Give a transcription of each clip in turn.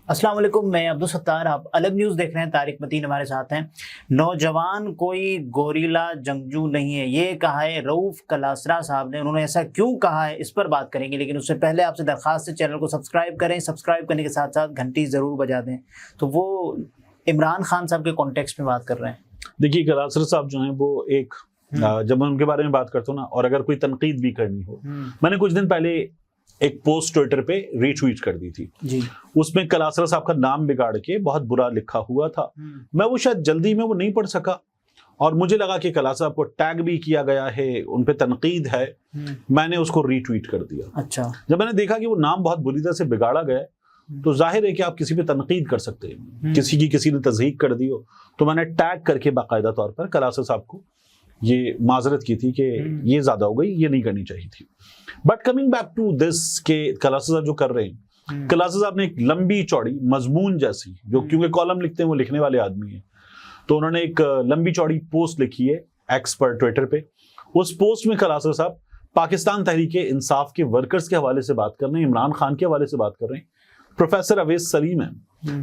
السلام علیکم، میں عبدالستار، آپ الگ نیوز دیکھ رہے ہیں۔ طارق متین ہمارے ساتھ ہیں۔ نوجوان کوئی گوریلا جنگجو نہیں ہے، یہ کہا ہے رؤوف کلاسرا صاحب نے۔ انہوں نے ایسا کیوں کہا ہے اس پر بات کریں گے، لیکن اس سے پہلے آپ سے درخواست ہے چینل کو سبسکرائب کریں، سبسکرائب کرنے کے ساتھ ساتھ گھنٹی ضرور بجا دیں۔ تو وہ عمران خان صاحب کے کانٹیکسٹ میں بات کر رہے ہیں۔ دیکھیے کلاسرا صاحب جو ہیں وہ ایک جب میں ان کے بارے میں بات کرتا ہوں نا، اور اگر کوئی تنقید بھی کرنی ہو، میں نے کچھ دن پہلے ایک پوسٹ ٹویٹر پہ ری ٹویٹ کر دی تھی جی، اس میں کلاسرا صاحب کا نام بگاڑ کے بہت برا لکھا ہوا تھا۔ میں وہ شاید جلدی میں وہ نہیں پڑھ سکا، اور مجھے لگا کہ کلاسرا صاحب کو ٹیگ بھی کیا گیا ہے، ان پہ تنقید ہے، میں نے اس کو ری ٹویٹ کر دیا۔ اچھا، جب میں نے دیکھا کہ وہ نام بہت بری طرح سے بگاڑا گیا تو ظاہر ہے کہ آپ کسی پہ تنقید کر سکتے ہیں، کسی نے تصحیح کر دی ہو، تو میں نے ٹیگ کر کے باقاعدہ طور پر کلاسرا صاحب کو یہ معذرت کی تھی کہ یہ زیادہ ہو گئی، یہ نہیں کرنی چاہیے تھی۔ But coming back to this کہ کلاسرا صاحب جو کر رہے ہیں، کلاسرا صاحب نے ایک لمبی چوڑی مضمون جیسی، جو کیونکہ کالم لکھتے ہیں وہ لکھنے والے آدمی ہیں، تو انہوں نے ایک لمبی چوڑی پوسٹ لکھی ہے ایکس پر ٹویٹر پہ۔ اس پوسٹ میں کلاسرا صاحب پاکستان تحریک انصاف کے ورکرز کے حوالے سے بات کر رہے ہیں، عمران خان کے حوالے سے بات کر رہے ہیں۔ پروفیسر اویس سلیم ہیں،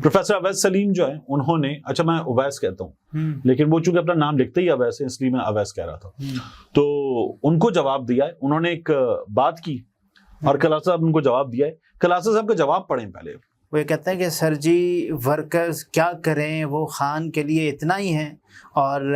پروفیسر اویس سلیم جو ہے انہوں نے، اچھا میں اویس کہتا ہوں لیکن وہ چونکہ اپنا نام لکھتے ہی اویس ہے، اس لیے میں اویس کہہ رہا تھا، تو ان کو جواب دیا ہے، انہوں نے ایک بات کی اور کلاسرا صاحب ان کو جواب دیا ہے۔ کلاسرا صاحب کا جواب پڑھیں پہلے۔ وہ یہ کہتے ہیں کہ سر جی ورکرز کیا کریں، وہ خان کے لیے اتنا ہی ہیں اور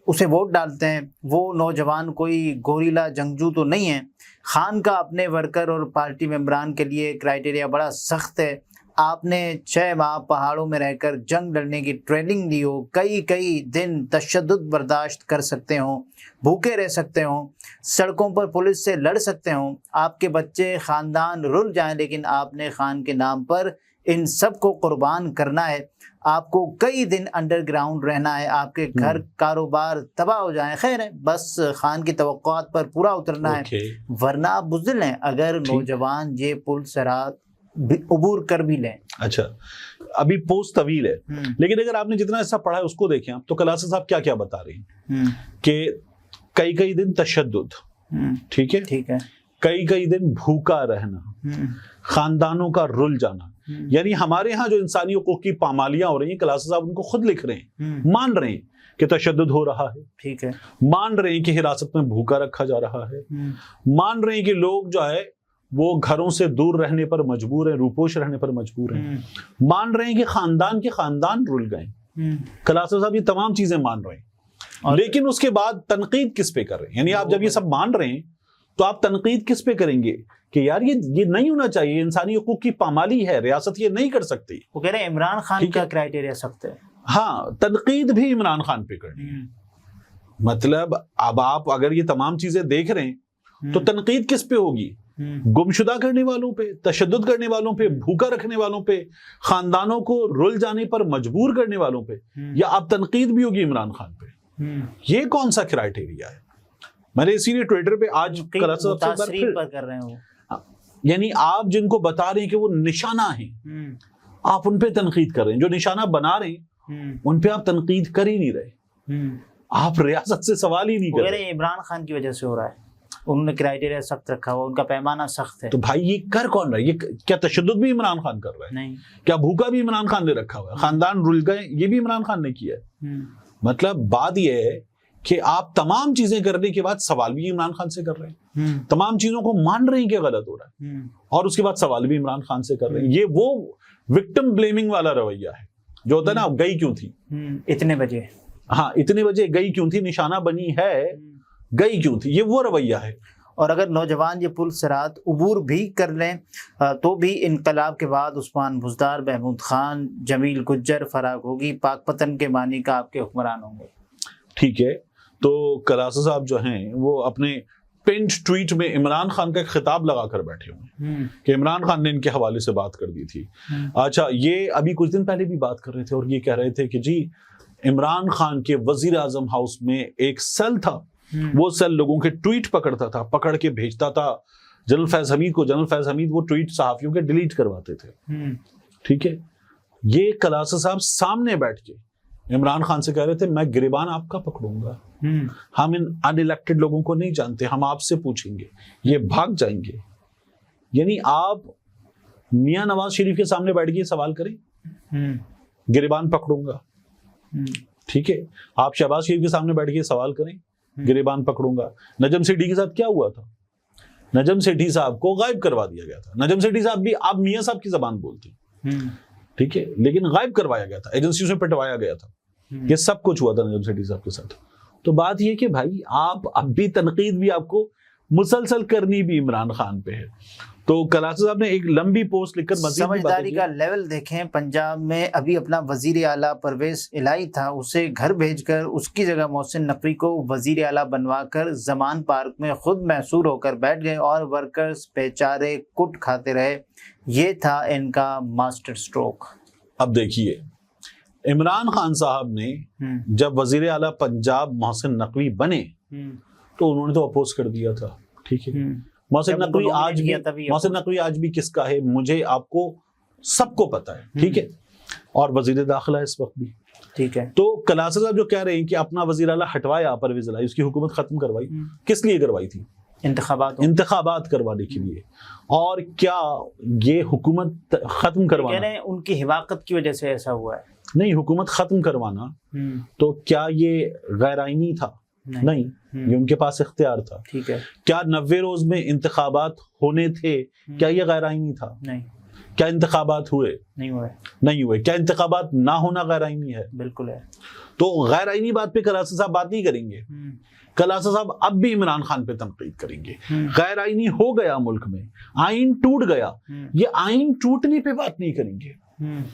اسے ووٹ ڈالتے ہیں۔ وہ نوجوان کوئی گوریلا جنگجو تو نہیں ہے۔ خان کا اپنے ورکر اور پارٹی ممبران کے لیے کرائیٹیریا بڑا سخت ہے۔ آپ نے 6 ماہ پہاڑوں میں رہ کر جنگ لڑنے کی ٹریننگ لی ہو، کئی دن تشدد برداشت کر سکتے ہوں، بھوکے رہ سکتے ہوں، سڑکوں پر پولیس سے لڑ سکتے ہوں، آپ کے بچے خاندان رل جائیں، لیکن آپ نے خان کے نام پر ان سب کو قربان کرنا ہے۔ آپ کو کئی دن انڈر گراؤنڈ رہنا ہے، آپ کے گھر کاروبار تباہ ہو جائیں، خیر ہے، بس خان کی توقعات پر پورا اترنا ہے، ورنہ آپ بزدل ہیں اگر نوجوان یہ پل صراط عبور کر بھی لیں۔ اچھا، ابھی پوسٹ طویل ہے، لیکن اگر آپ نے جتنا ایسا پڑھا ہے اس کو دیکھیں آپ، تو کلاسرا صاحب کیا کیا بتا رہی ہیں کہ کئی دن تشدد، ٹھیک ہے، کئی دن بھوکا رہنا، خاندانوں کا رل جانا، یعنی ہمارے ہاں جو انسانی حقوق کی پامالیاں ہو رہی ہیں، کلاسرا صاحب ان کو خود لکھ رہے ہیں، مان رہے ہیں کہ تشدد ہو رہا ہے، ٹھیک ہے، مان رہے ہیں کہ حراست میں بھوکا رکھا جا رہا ہے، مان رہے ہیں کہ لوگ جو ہے وہ گھروں سے دور رہنے پر مجبور ہیں، روپوش رہنے پر مجبور ہیں، مان رہے ہیں کہ خاندان رل گئے۔ کلاسرا صاحب یہ تمام چیزیں مان رہے ہیں، لیکن اس کے بعد تنقید کس پہ کر رہے ہیں؟ یعنی آپ جب یہ سب مان رہے ہیں تو آپ تنقید کس پہ کریں گے کہ یار یہ نہیں ہونا چاہیے، انسانی حقوق کی پامالی ہے، ریاست یہ نہیں کر سکتی۔ وہ کہہ رہے ہیں عمران خان کا کرائیٹیریا سخت ہے۔ ہاں، تنقید بھی عمران خان پہ کرنی ہے۔ مطلب اب آپ اگر یہ تمام چیزیں دیکھ رہے ہیں تو تنقید کس پہ ہوگی؟ گمشدہ کرنے والوں پہ، تشدد کرنے والوں پہ، بھوکا رکھنے والوں پہ، خاندانوں کو رل جانے پر مجبور کرنے والوں پہ، یا اب تنقید بھی ہوگی عمران خان پہ؟ یہ کون سا کرائیٹیریا ہے؟ میں نے اسی لیے ٹویٹر پہ آج متاثرین پر کر رہے ہیں، یعنی آپ جن کو بتا رہے ہیں کہ وہ نشانہ ہیں، آپ ان پہ تنقید کر رہے ہیں، جو نشانہ بنا رہے ہیں ان پہ آپ تنقید کر ہی نہیں رہے، آپ ریاست سے سوال ہی نہیں کر رہے۔ عمران خان کی وجہ سے ہو رہا ہے، انہوں نے کرائیٹیریا سخت رکھا ہوا، ان کا پیمانہ سخت ہے۔ تو بھائی یہ کر کون رہا ہے؟ یہ کیا تشدد بھی عمران خان کر رہا ہے؟ نہیں۔ کیا بھوکا بھی عمران خان نے رکھا ہوا ہے؟ خاندان رل گئے، یہ بھی عمران خان نے کیا ہے؟ مطلب بات یہ ہے کہ آپ تمام چیزیں کرنے کے بعد سوال بھی عمران خان سے کر رہے ہیں، تمام چیزوں کو مان رہے ہیں کہ غلط ہو رہا ہے، اور اس کے بعد سوال بھی عمران خان سے کر رہے ہیں۔ یہ وہ وکٹم بلیمنگ والا رویہ ہے جو ہوتا ہے نا، گئی کیوں تھی اتنے بجے، ہاں اتنے بجے گئی کیوں تھی، نشانہ بنی ہے، گئی کیوں تھی، یہ وہ رویہ ہے۔ اور اگر نوجوان یہ پل صراط عبور بھی کر لیں تو بھی انقلاب کے بعد عثمان بزدار، محمود خان، جمیل گجر، فراق ہوگی، پاک پتن کے معنی کا آپ کے حکمران ہوں گے۔ ٹھیک ہے، تو کلاسرا صاحب جو ہیں وہ اپنے پنڈ ٹویٹ میں عمران خان کا ایک خطاب لگا کر بیٹھے ہوئے ہیں کہ عمران خان نے ان کے حوالے سے بات کر دی تھی۔ اچھا، یہ ابھی کچھ دن پہلے بھی بات کر رہے تھے اور یہ کہہ رہے تھے کہ جی عمران خان کے وزیر اعظم ہاؤس میں ایک سیل تھا، وہ سیل لوگوں کے ٹویٹ پکڑتا تھا، پکڑ کے بھیجتا تھا جنرل فیض حمید کو، جنرل فیض حمید وہ ٹویٹ صحافیوں کے ڈیلیٹ کرواتے تھے۔ ٹھیک ہے، یہ کلاسرا صاحب سامنے بیٹھ کے عمران خان سے کہہ رہے تھے میں گریبان آپ کا پکڑوں گا، ہم ان ان الیکٹڈ لوگوں کو نہیں جانتے، ہم آپ سے پوچھیں گے، یہ بھاگ جائیں گے۔ یعنی آپ میاں نواز شریف کے سامنے بیٹھ کے سوال کریں, گریبان پکڑوں گا. ٹھیک ہے, آپ شہباز شریف کے سامنے بیٹھ کے سوال کریں, گریبان پکڑوں گا. نجم سیٹھی کے ساتھ کیا ہوا تھا؟ نجم سیٹھی صاحب کو غائب کروا دیا گیا تھا. نجم سیٹھی صاحب بھی آپ میاں صاحب کی زبان بولتے ہیں, ٹھیک ہے, لیکن غائب کروایا گیا تھا, ایجنسیوں سے پٹوایا گیا تھا. یہ سب کچھ ہوا تھا نجم سیٹھی صاحب کے ساتھ. تو بات یہ کہ بھائی آپ اب بھی تنقید بھی آپ کو مسلسل کرنی بھی عمران خان پہ ہے. تو کلاسز صاحب نے ایک لمبی پوسٹ لکھ کر سمجھداری کا لیول دیکھیں. پنجاب میں ابھی اپنا وزیر اعلیٰ پرویز الہی تھا, اسے گھر بھیج کر اس کی جگہ محسن نقوی کو وزیر اعلیٰ بنوا کر زمان پارک میں خود محصور ہو کر بیٹھ گئے اور ورکرز بیچارے کٹ کھاتے رہے. یہ تھا ان کا ماسٹر سٹروک. اب دیکھیے عمران خان صاحب نے جب وزیر اعلیٰ پنجاب محسن نقوی بنے تو انہوں نے تو اپوز کر دیا تھا. ٹھیک ہے, محسن نقوی آج بھی کس کا ہے مجھے آپ کو سب کو پتا ہے. ٹھیک ہے, اور وزیر داخلہ اس وقت بھی. ٹھیک ہے, تو کلاسز صاحب جو کہہ رہے ہیں کہ اپنا وزیر اعلیٰ ہٹوایا پرویز الہی, اس کی حکومت ختم کروائی, کس لیے کروائی تھی؟ انتخابات کروانے کے لیے. اور کیا یہ حکومت ختم کروانا ان کی حماقت کی وجہ سے ایسا ہوا ہے؟ نہیں, حکومت ختم کروانا تو کیا یہ غیر آئینی تھا؟ نہیں, یہ ان کے پاس اختیار تھا. ٹھیک ہے, کیا 90 روز میں انتخابات ہونے تھے, کیا یہ غیر آئینی تھا؟ نہیں. کیا انتخابات ہوئے؟ نہیں ہوئے. کیا انتخابات نہ ہونا غیر آئینی ہے؟ بالکل ہے. تو غیر آئینی بات پہ کلاسز صاحب بات نہیں کریں گے. کلاسز صاحب اب بھی عمران خان پہ تنقید کریں گے. غیر آئینی ہو گیا ملک میں, آئین ٹوٹ گیا, یہ آئین ٹوٹنے پہ بات نہیں کریں گے,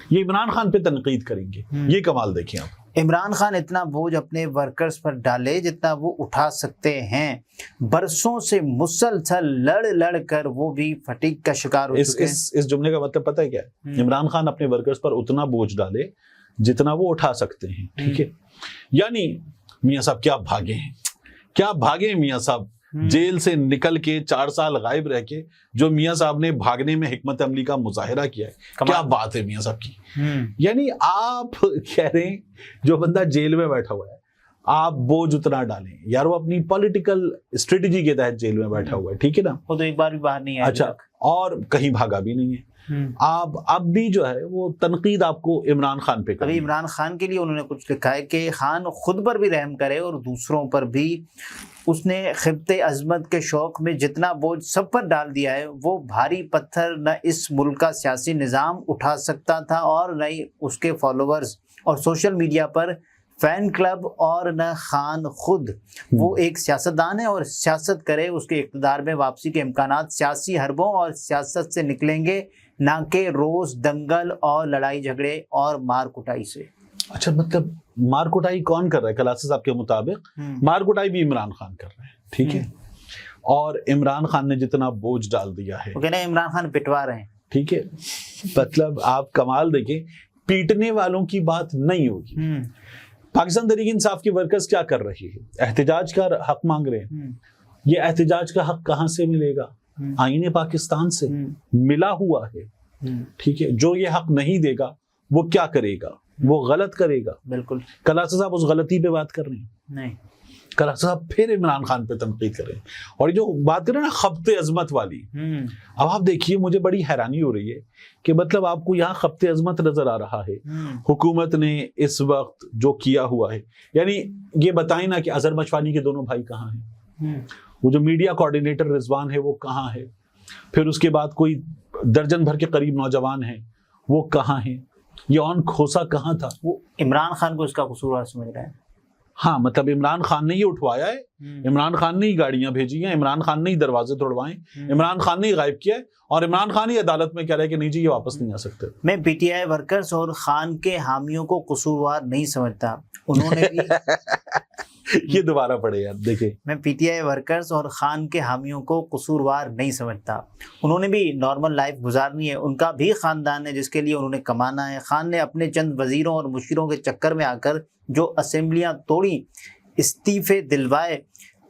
یہ عمران خان پہ تنقید کریں گے. یہ کمال دیکھیں آپ. عمران خان اتنا بوجھ اپنے ورکرز پر ڈالے جتنا وہ اٹھا سکتے ہیں. برسوں سے مسلسل لڑ کر وہ بھی فٹیگ کا شکار ہو چکے ہیں. اس جملے کا مطلب پتہ ہے کیا ہے؟ عمران خان اپنے ورکرز پر اتنا بوجھ ڈالے جتنا وہ اٹھا سکتے ہیں. ٹھیک ہے, یعنی میاں صاحب کیا بھاگے میاں صاحب, جیل سے نکل کے 4 سال غائب رہ کے جو میاں صاحب نے بھاگنے میں حکمت عملی کا مظاہرہ کیا ہے, کیا بات ہے میاں صاحب کی. یعنی آپ کہہ رہے ہیں جو بندہ جیل میں بیٹھا ہوا ہے آپ بوجھ اتنا ڈالیں یار, وہ اپنی پولیٹیکل اسٹریٹجی کے تحت جیل میں بیٹھا ہوا ہے. ٹھیک ہے نا, وہ تو ایک بار بھی باہر نہیں آیا. اچھا, اور کہیں بھاگا بھی نہیں ہے. آپ اب بھی جو ہے وہ تنقید آپ کو عمران خان پہ ابھی عمران خان کے لیے انہوں نے کچھ لکھا ہے کہ خان خود پر بھی رحم کرے اور دوسروں پر بھی. اس نے خبت عظمت کے شوق میں جتنا بوجھ سب پر ڈال دیا ہے, وہ بھاری پتھر نہ اس ملک کا سیاسی نظام اٹھا سکتا تھا اور نہ ہی اس کے فالوورز اور سوشل میڈیا پر فین کلب, اور نہ خان خود. وہ ایک سیاستدان ہے اور سیاست کرے, اس کے اقتدار میں واپسی کے امکانات سیاسی حربوں اور سیاست سے نکلیں گے, نہ کہ روز دنگل اور لڑائی جھگڑے اور مار کٹائی سے. اچھا, مطلب مار کٹائی کون کر رہا ہے؟ کلاسز آپ کے مطابق مار کٹائی بھی عمران خان کر رہے ہیں. ٹھیک ہے, اور عمران خان نے جتنا بوجھ ڈال دیا ہے, وہ کہہ رہے ہیں عمران خان پٹوا رہے ہیں. ٹھیک ہے, مطلب آپ کمال دیکھیں, پیٹنے والوں کی بات نہیں ہوگی. پاکستان تحریک انصاف کی ورکرز کیا کر رہی ہے؟ احتجاج کا حق مانگ رہے ہیں. یہ احتجاج کا حق کہاں سے ملے گا؟ آئین پاکستان سے ملا ہوا ہے. ٹھیک ہے, جو یہ حق نہیں دے گا وہ کیا کرے گا؟ وہ غلط کرے گا. بالکل. کلاسز صاحب اس غلطی پہ بات کر رہے ہیں. نہیں, کلاسز صاحب پھر عمران خان پہ تنقید کر رہے ہیں. اور جو بات کر رہے ہیں نا خبت عظمت والی, اب آپ دیکھیے مجھے بڑی حیرانی ہو رہی ہے کہ مطلب آپ کو یہاں خبت عظمت نظر آ رہا ہے. حکومت نے اس وقت جو کیا ہوا ہے, یعنی یہ بتائیں نا کہ اظہر مشوانی کے دونوں بھائی کہاں ہیں؟ وہ جو میڈیا کوارڈینیٹر رضوان ہے وہ کہاں ہے؟ پھر اس کے بعد کوئی درجن بھر کے قریب نوجوان ہیں, وہ کہاں ہیں؟ یہ اون کھوسا کہاں تھا؟ وہ عمران خان کو اس کا قصور سمجھ رہے ہیں. ہاں, مطلب عمران خان نے یہ اٹھوایا ہے, عمران خان نے ہی گاڑیاں بھیجی ہیں, عمران خان نے ہی دروازے توڑوائے, عمران خان نے ہی غائب کیا ہے, اور عمران خان ہی عدالت میں کہہ رہا ہے کہ نہیں جی یہ واپس نہیں آ سکتے. میں پی ٹی آئی ورکرز اور خان کے حامیوں کو قصوروار نہیں سمجھتا. انہوں نے بھی یہ دوبارہ پڑھے یار, دیکھیں, میں پی ٹی آئی ورکرز اور خان کے حامیوں کو قصوروار نہیں سمجھتا. انہوں نے بھی نارمل لائف گزارنی ہے, ان کا بھی خاندان ہے جس کے لیے انہوں نے کمانا ہے. خان نے اپنے چند وزیروں اور مشیروں کے چکر میں آ کر جو اسمبلیاں توڑی, استعفے دلوائے,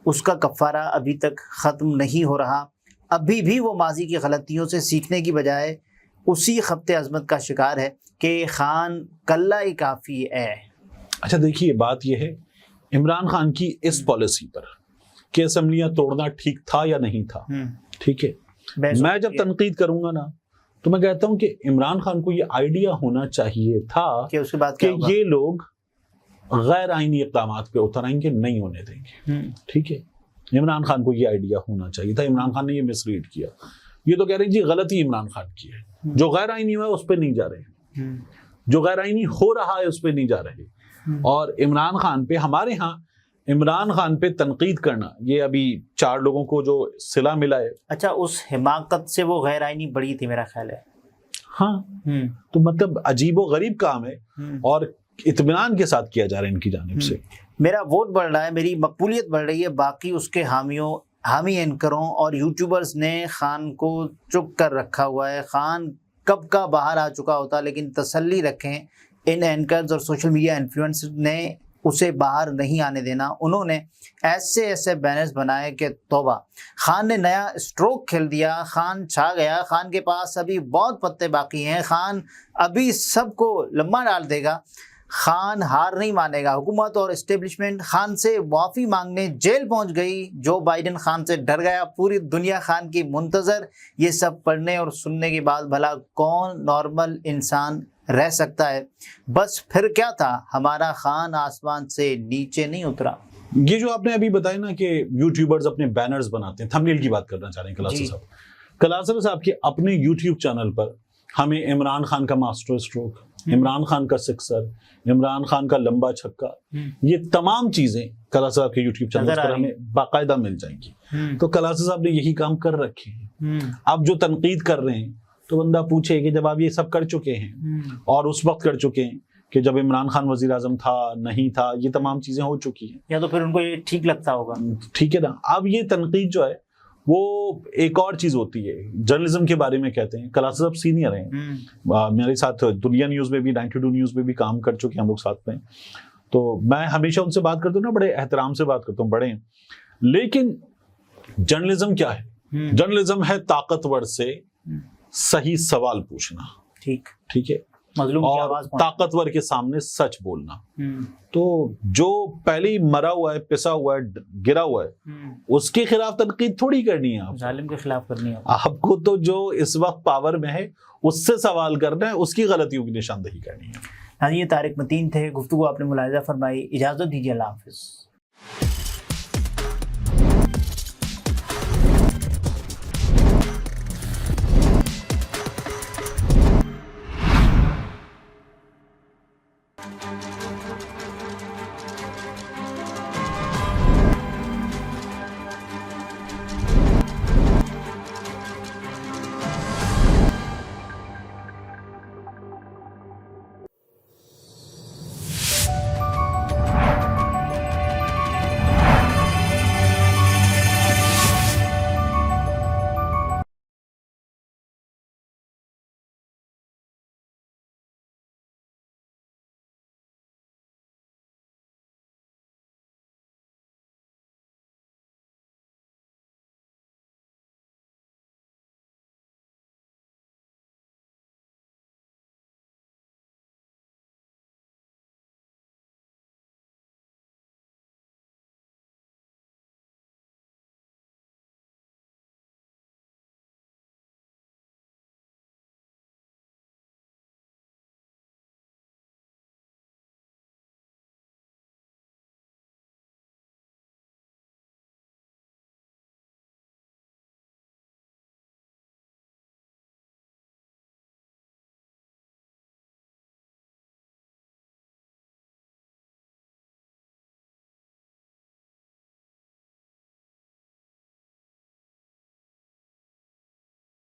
اس کا کفارہ ابھی تک ختم نہیں ہو رہا. ابھی بھی وہ ماضی کی غلطیوں سے سیکھنے کی بجائے اسی خبت عظمت کا شکار ہے کہ خان کلہ ہی کافی ہے. اچھا دیکھیے, بات یہ ہے عمران خان کی اس پالیسی پر کہ اسمبلیاں توڑنا ٹھیک تھا یا نہیں تھا. ٹھیک ہے, میں جب تنقید کروں گا نا تو میں کہتا ہوں کہ عمران خان کو یہ آئیڈیا ہونا چاہیے تھا کہ اس کے بعد کہ یہ لوگ غیر آئینی اقدامات پہ اتر آئیں گے, نہیں ہونے دیں گے. ٹھیک ہے, عمران خان کو یہ آئیڈیا ہونا چاہیے تھا. عمران خان نے یہ مس ریڈ کیا. یہ تو کہہ رہے ہیں جی غلطی عمران خان کی ہے, جو غیر آئینی ہوا ہے اس پہ نہیں جا رہے, جو غیر آئینی ہو رہا ہے اس پہ نہیں جا رہے. اور عمران خان پہ, ہمارے ہاں عمران خان پہ تنقید کرنا, یہ ابھی 4 لوگوں کو جو صلہ ملا ہے. اچھا, اس حماقت سے وہ غیر آئینی بڑی تھی میرا خیال ہے. ہاں, تو مطلب عجیب و غریب کام ہے اور اطمینان کے ساتھ کیا جا رہا ہے ان کی جانب سے. میرا ووٹ بڑھ رہا ہے, میری مقبولیت بڑھ رہی ہے. باقی اس کے حامی اینکروں اور یوٹیوبرز نے خان کو چپ کر رکھا ہوا ہے. خان کب کا باہر آ چکا ہوتا, لیکن تسلی رکھیں ان اینکرز اور سوشل میڈیا انفلوئنسر نے اسے باہر نہیں آنے دینا. انہوں نے ایسے بینرز بنائے کہ توبہ, خان نے نیا اسٹروک کھیل دیا, خان چھا گیا, خان کے پاس ابھی بہت پتے باقی ہیں, خان ابھی سب کو لمبا ڈال دے گا, خان ہار نہیں مانے گا. حکومت اور اسٹیبلشمنٹ خان سے معافی مانگنے جیل پہنچ گئی. جو بائیڈن خان سے ڈر گیا, پوری دنیا خان کی منتظر. یہ سب پڑھنے اور سننے کے بعد بھلا کون نارمل انسان رہ سکتا ہے؟ بس پھر کیا تھا, ہمارا خان آسمان سے نیچے نہیں اترا. یہ جو آپ نے ابھی بتایا نا کہ یوٹیوبرز اپنے بینرز بناتے ہیں, تھمبنیل کی بات کرنا چاہ رہے ہیں کلاسر صاحب. کلاسر صاحب کے اپنے یوٹیوب چینل پر ہمیں عمران خان کا ماسٹر اسٹروک, عمران خان کا سکسر, عمران خان کا لمبا چھکا, یہ تمام چیزیں کلاسر صاحب کے یوٹیوب چینل پر ہمیں باقاعدہ مل جائیں گی. تو کلاسر صاحب نے یہی کام کر رکھے ہیں. اب جو تنقید کر رہے ہیں تو بندہ پوچھے کہ جب آپ یہ سب کر چکے ہیں اور اس وقت کر چکے ہیں کہ جب عمران خان وزیر اعظم تھا, نہیں تھا, یہ تمام چیزیں ہو چکی ہیں, یا تو پھر ان کو یہ ٹھیک لگتا ہوگا. ٹھیک ہے نا. اب یہ تنقید جو ہے وہ ایک اور چیز ہوتی ہے. جرنلزم کے بارے میں کہتے ہیں, کلاسر صاحب سینئر ہیں, میرے ساتھ دنیا نیوز میں بھی 92 نیوز میں بھی کام کر چکے ہیں ہم لوگ ساتھ میں. تو میں ہمیشہ ان سے بات کرتا ہوں نا, بڑے احترام سے بات کرتا ہوں, بڑے ہیں. لیکن جرنلزم کیا ہے؟ جرنلزم ہے طاقتور سے صحیح سوال پوچھنا. ٹھیک ہے, مظلوم کی اور آواز طاقتور کے سامنے سچ بولنا. تو جو پہلے ہی مرا ہوا ہے, پسا ہوا ہے, گرا ہوا ہے, اس کے خلاف تنقید تھوڑی کرنی ہے. ظالم کے خلاف کرنی ہے آپ کو. تو جو اس وقت پاور میں ہے اس سے سوال کرنا ہے, اس کی غلطیوں کی نشاندہی کرنی ہے. ہاں, یہ طارق متین تھے, گفتگو آپ نے ملاحظہ فرمائی. اجازت دیجیے, اللہ حافظ.